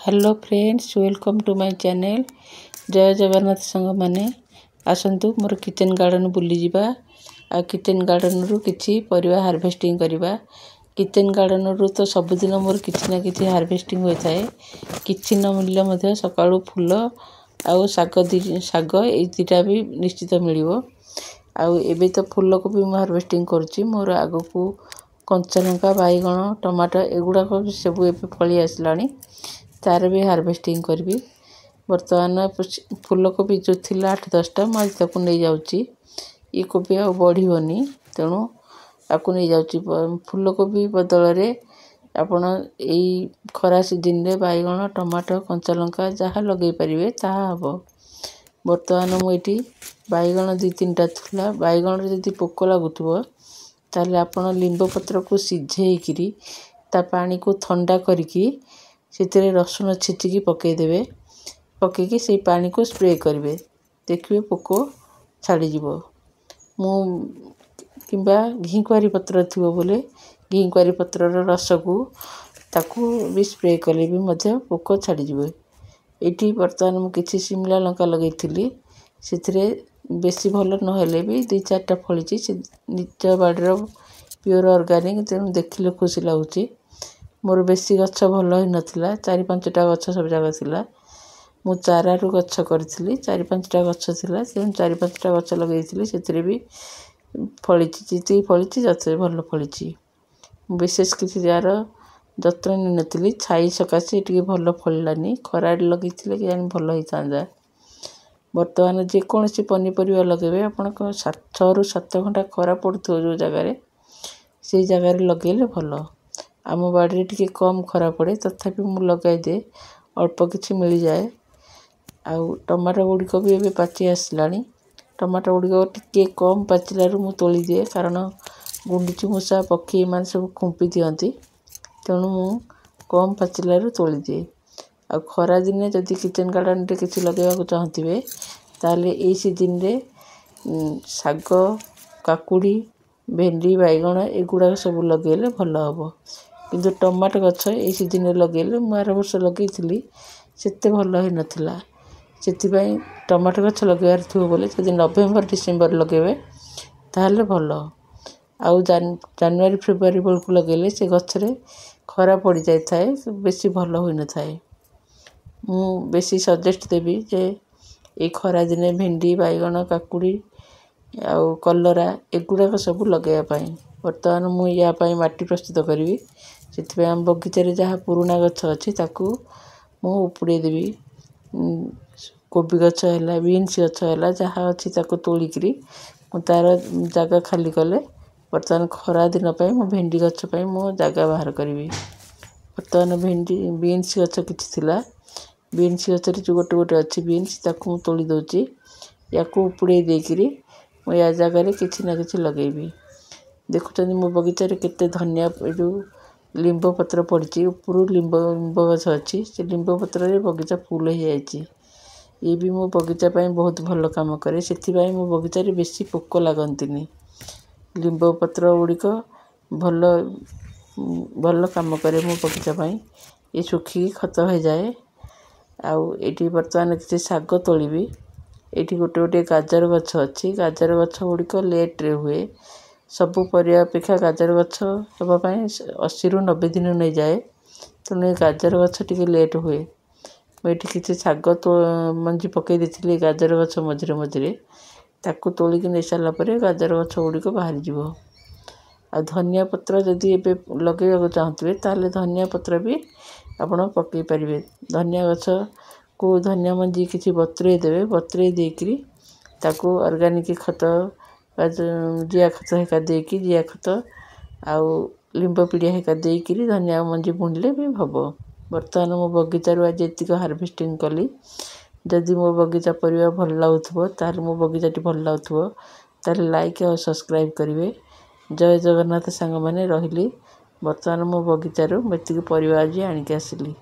Hello friends, welcome to my channel. जय जगन्नाथ संग माने आसंतु मोर किचन गार्डन बुली जिबा आ किचन गार्डन रु किछि परिवा हार्वेस्टिंग करबा। किचन गार्डन रु तो सब दिन मोर किछि ना किछि हार्वेस्टिंग होय थाए। किछि न मिलले मध्ये सकाळु फूल आउ साग ए दिटा भी निश्चित मिलिवो। आउ एबे तो फूल को भी हार्वेस्टिंग करूची। मोर आगो को कंचा लंका, बाईगण, टमाटो एगुडा को सब एबे फली आसलानी, तार भी हार्वेस्टिंग करबी। बर्तमान फूल कोबी जो थिला 8-10टा मैं ताकू नहीं जाउची। ई कोबी आ बढ़िबनी, तेणु आकु नहीं जाउची। फूल कोबी बदल रे आपण एई खरा सीजन रे बाईगण, टमाटो, कंचा लंका जहा लगे परिवे ताहा हबो। बर्तमान मु एठी बाईगण 2-3टा थिला। बाईगण रे जदी पोक लागुथबो ताले आपण लिंबो पत्र को सिझेइकिरी ता पानी को ठंडा करिकी सेतिरे रसुन छिचिकी पकई देबे। पकईकी से पानी को स्प्रे करिवे, देखिए पोक छाड़ी जिवो। मु किंबा घिकुआरी पत्र थिबो बोले घिकुआरी पत्र रो रस को ताकू भी स्प्रे कले भी मध्ये पोक छाड़ी जिवो। एठी बर्तमान मु किछि शिमला लंका लगैथिली, सेतिरे बेसी भल न हेले भी 2-4टा फळिची। से निज बाडीर प्योर ऑर्गेनिक, तेणु देखिले खुशी लाଗୁची। मोर बेसी गच्छ भल होई नथिला, 4-5टा गच्छ सब जगह थिला। मु चारा रु गच्छ करथिली, 4-5टा गच्छ थिला, से 4-5टा गच्छ लगैथिली। सेतिरे भी फळिची, जिति फळिची जते भल फळिची। विशेष किछि जार जत्न नि नथिली, छाई सकासे टिके भल फळलानी। खराड लगैथिले कि जानि भल होई थांदा। वर्तमान जे कोनसी पनीपरिया लगेबे आपण को 6 रु 7 घंटा खरा पड़थो जो जगह रे, से जगह रे लगेले भल। आम बाड़ी रे टिके कम खरा पड़े, तथापि मु लगाई दे, अल्प किछि मिल जाए। आउ टमाटो गुडी को भी एबे पाची आसलानी। टमाटो गुडी को टिके कम पाचिलारु मु तोली दे, कारण गुंडीची मूषा पक्षी मान सब खुंपी दियंती, तेणु मु कम पाचिलारु तोली दे। आ खरा दिने जदि किचन गार्डन रे किछि लगेबा को चाहतिबे ताले एई सीजन रे साग, काकुडी, भेंडी, बाईगण एगुडा सब लगेले भल हबो। किंतु टमाटो गच्छ एई सीजन रे लगेले मु 12 वर्ष लगैथिली, सेते भल होई नथिला। सेति पई टमाटो गच्छ लगेबार थिबो बोले जदि नवेम्बर डिसेम्बर लगेबे ताहले भल। आउ जानुआरी फेब्रुआरी बेलकु लगेले से गच्छ रे खरा पड़ी जाय थाए, बेसी भल होई न थाए। मु बेसी सजेस्ट देबी जे ए खरा दिने भेंडी, बाईगण, काकुडी आउ कलरा एगुडा को सब लगेया पई। वर्तमान मु या पई माटी प्रस्तुत करबी। सेति पई हम बगीचा रे जहा पुराना गच्छ अछि ताकू मु उपुडे देबी। कोबी गच्छ हैला, बीन्स गच्छ हैला, जहा अछि ताकू तोलिकरी मु तार जगह खाली कले वर्तमान खरा दिन पई मु भेंडी गच्छ पई मु जगह बाहर करबी। वर्तमान भेंडी बीन्स गच्छ किछि थिला, बीन्स गच्छ रे जो गोटे अछि बीन्स ताकू मु तोली दोची। याकू उपुडे देकिरी मु या जगह रे किछि ना किछि लगेबी। देखुचंदी मो बगीचा रे केते धनिया जो लिंबो पत्र पड़ची, ऊपर लिंबो गछ अछि, से लिंबो पत्र रे बगीचा फूल हो जाइछि। ये भी मो बगीचा पई बहुत भल काम करे, सेति पई मो बगीचा रे बेसी पोक लागंतिनी। लिंबो पत्र गुडी को भल काम करे मो बगीचा पई। ये सुखी खत हो जाए। आउ एठी वर्तमान किछि साग तोलिबी। एठी गोटे गाजर गछ अछि, गाजर गछ गुडी को लेट रे हुए। सबु परिया अपेक्षा गाजर गछ हेबा पई 80 रु 90 दिन नै जाए, तेणु गाजर गछ टिके लेट हुए। एठी किछि साग तो मंजी पकई देथिले गाजर गछ मझिरे मझिरे, ताकू तोलिकी नै साला परे गाजर गछ गुडी को बाहर जिवो। आ धनिया पत्र जदि एबे लगेबा को चाहतिबे ताले धनिया पत्र भी आपण पकई परिबे। धनिया गछ को धनिया मंजी किछि बतरे देबे, बतरे देकिरी ताकू ऑर्गेनिक खत जिया खत हेका देकी, जिया खत आउ लिंबो पीडिया हेका देकिरी धनिया मंजी बुणले भी हबो। वर्तमान मो बगीचा रु आज एतिक हार्वेस्टिंग कली। जदि मो बगीचा परिवा भल लागुथबो ताले मो बगीचा टी भल लागुथबो ताले लाइक और सब्सक्राइब करिवे। जय जगन्नाथ सांग माने रहिली। वर्तमान मो बगीचा रु एतिक परिवा आज आनिक आसिली।